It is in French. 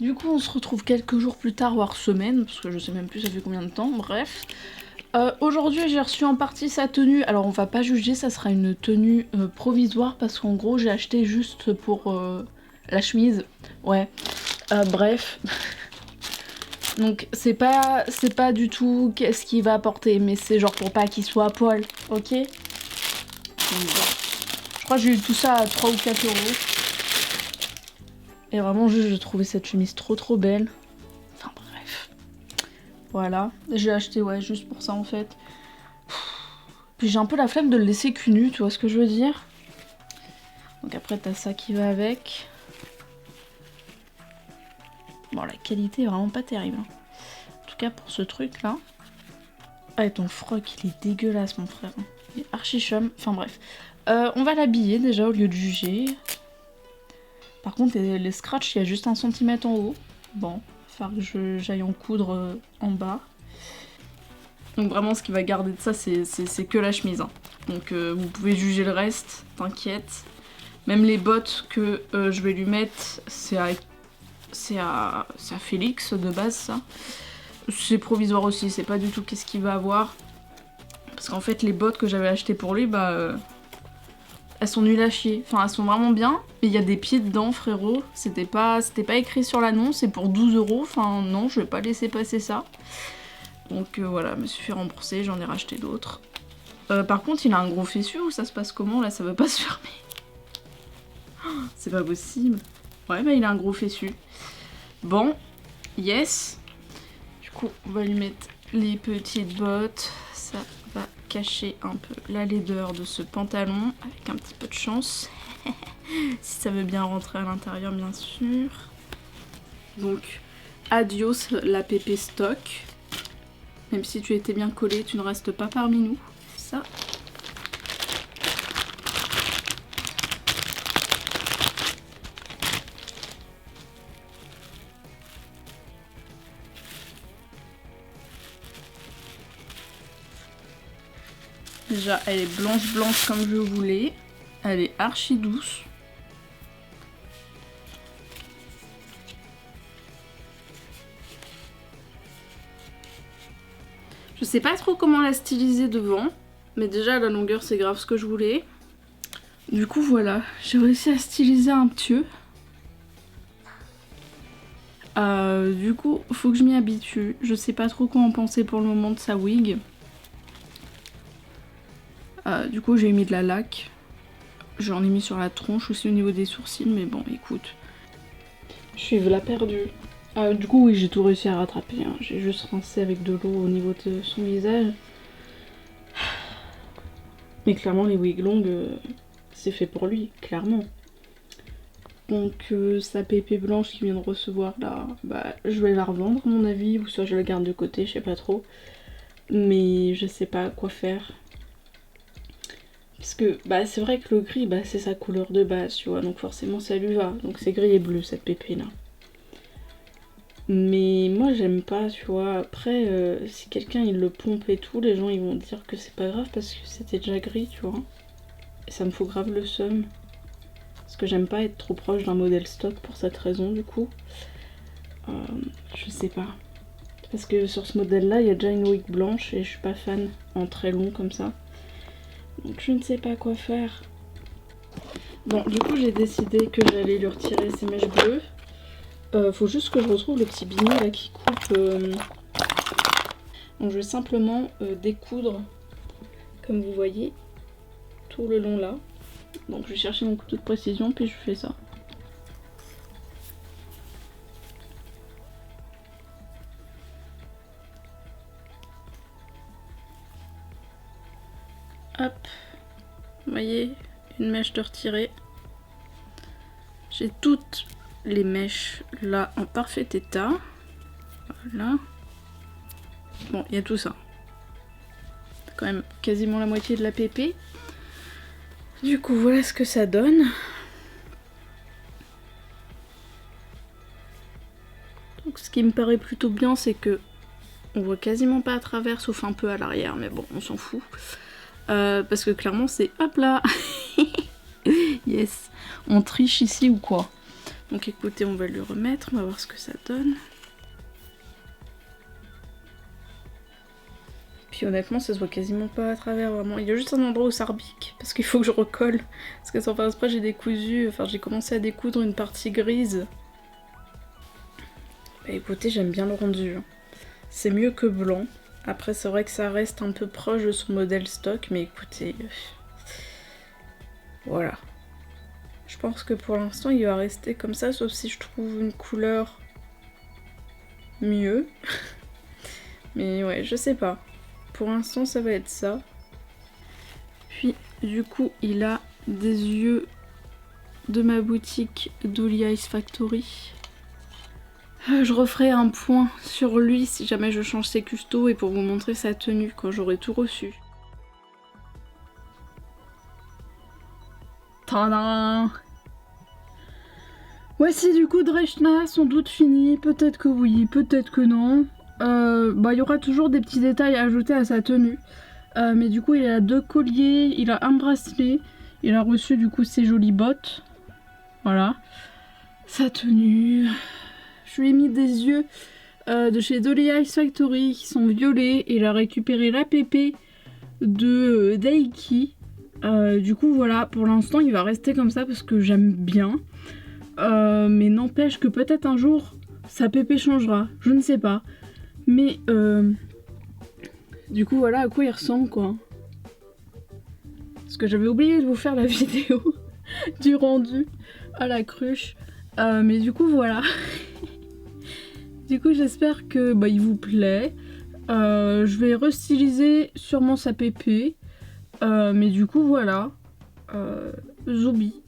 Du coup on se retrouve quelques jours plus tard, voire semaines, parce que je sais même plus ça fait combien de temps, bref. Aujourd'hui j'ai reçu en partie sa tenue, alors on va pas juger, ça sera une tenue provisoire parce qu'en gros j'ai acheté juste pour la chemise, ouais, bref. Donc c'est pas du tout qu'est-ce qu'il va apporter, mais c'est genre pour pas qu'il soit à poil, ok. Donc, bon. Je crois que j'ai eu tout ça à 3 ou 4 euros. Et vraiment juste j'ai trouvé cette chemise trop belle. Enfin bref. Voilà, j'ai acheté ouais juste pour ça en fait. Puis j'ai un peu la flemme de le laisser cul nu, tu vois ce que je veux dire. Donc après t'as ça qui va avec. Bon la qualité est vraiment pas terrible. Hein. En tout cas pour ce truc là. Ah et ton froc il est dégueulasse mon frère. Il est archi chum. Enfin bref. On va l'habiller déjà au lieu de juger. Par contre les scratchs il y a juste 1 centimètre en haut. Bon, il va falloir que j'aille en coudre en bas. Donc vraiment ce qui va garder de ça c'est que la chemise. Hein. Donc vous pouvez juger le reste, t'inquiète. Même les bottes que je vais lui mettre, c'est à Félix de base ça. C'est provisoire aussi, c'est pas du tout qu'est-ce qu'il va avoir. Parce qu'en fait les bottes que j'avais achetées pour lui, bah elles sont nulles à chier. Enfin elles sont vraiment bien, mais il y a des pieds dedans frérot. C'était pas écrit sur l'annonce, c'est pour 12 €. Enfin non, je vais pas laisser passer ça. Donc voilà, je me suis fait rembourser, j'en ai racheté d'autres. Par contre, il a un gros fessu ou ça se passe comment là? Ça veut pas se fermer. Oh, c'est pas possible. Ouais, bah il a un gros fessu. Bon, yes. Du coup, on va lui mettre les petites bottes. Ça va cacher un peu la laideur de ce pantalon, avec un petit peu de chance. Si ça veut bien rentrer à l'intérieur, bien sûr. Donc, adios la pépé stock. Même si tu étais bien collé, tu ne restes pas parmi nous. Ça. Déjà, elle est blanche comme je voulais. Elle est archi douce. Je sais pas trop comment la styliser devant, mais déjà la longueur c'est grave ce que je voulais. Du coup voilà, j'ai réussi à styliser un petit peu. Du coup, faut que je m'y habitue. Je sais pas trop quoi en penser pour le moment de sa wig. Du coup j'ai mis de la laque. J'en ai mis sur la tronche aussi au niveau des sourcils, mais bon écoute. Je suis la perdue. Du coup oui j'ai tout réussi à rattraper, hein. J'ai juste rincé avec de l'eau au niveau de son visage. Mais clairement les wigs longues c'est fait pour lui, clairement. Donc sa pépé blanche qu'il vient de recevoir là, bah je vais la revendre à mon avis, ou soit je la garde de côté, je sais pas trop. Mais je sais pas quoi faire. Parce que bah c'est vrai que le gris bah c'est sa couleur de base tu vois, donc forcément ça lui va. Donc c'est gris et bleu cette pépé là. Mais moi j'aime pas tu vois, après si quelqu'un il le pompe et tout, les gens ils vont dire que c'est pas grave parce que c'était déjà gris tu vois. Et ça me fout grave le seum. Parce que j'aime pas être trop proche d'un modèle stock pour cette raison du coup. Je sais pas. Parce que sur ce modèle là il y a déjà une wig blanche et je suis pas fan en très long comme ça. Donc je ne sais pas quoi faire. Bon du coup j'ai décidé que j'allais lui retirer ses mèches bleues. Faut juste que je retrouve le petit bignou là qui coupe. Donc je vais simplement découdre comme vous voyez tout le long là. Donc je vais chercher mon couteau de précision puis je fais ça. Hop, vous voyez, une mèche de retirer. J'ai toutes les mèches là en parfait état. Voilà. Bon, il y a tout ça. Quand même quasiment la moitié de la pépé. Du coup, voilà ce que ça donne. Donc ce qui me paraît plutôt bien, c'est que on voit quasiment pas à travers, sauf un peu à l'arrière, mais bon, on s'en fout. Parce que clairement, c'est hop là. Yes. On triche ici ou quoi? Donc écoutez, on va lui remettre, on va voir ce que ça donne. Puis honnêtement, ça se voit quasiment pas à travers, vraiment. Il y a juste un endroit où ça rebique, parce qu'il faut que je recolle. Parce que sans faire exprès, j'ai décousu, enfin j'ai commencé à découdre une partie grise. Bah écoutez, j'aime bien le rendu. C'est mieux que blanc. Après, c'est vrai que ça reste un peu proche de son modèle stock, mais écoutez... Voilà. Je pense que pour l'instant, il va rester comme ça, sauf si je trouve une couleur mieux. Mais ouais, je sais pas. Pour l'instant, ça va être ça. Puis, du coup, il a des yeux de ma boutique Dooley Eyes Factory. Je referai un point sur lui si jamais je change ses custos et pour vous montrer sa tenue quand j'aurai tout reçu. Tadam! Voici du coup Dreshna, sans doute fini, peut-être que oui, peut-être que non. Il y aura toujours des petits détails à ajouter à sa tenue. Mais du coup il a 2 colliers, il a un bracelet, il a reçu du coup ses jolies bottes. Voilà. Sa tenue. Je lui ai mis des yeux de chez Dooley Eyes Factory qui sont violets. Il a récupéré l'APP de Daiki. Du coup voilà, pour l'instant il va rester comme ça parce que j'aime bien. Mais n'empêche que peut-être un jour sa pépé changera, je ne sais pas. Mais du coup voilà à quoi il ressemble quoi. Parce que j'avais oublié de vous faire la vidéo du rendu à la cruche. Mais du coup voilà. Du coup j'espère que il vous plaît. Je vais restyliser sûrement sa pépé. Mais du coup voilà. Zombie.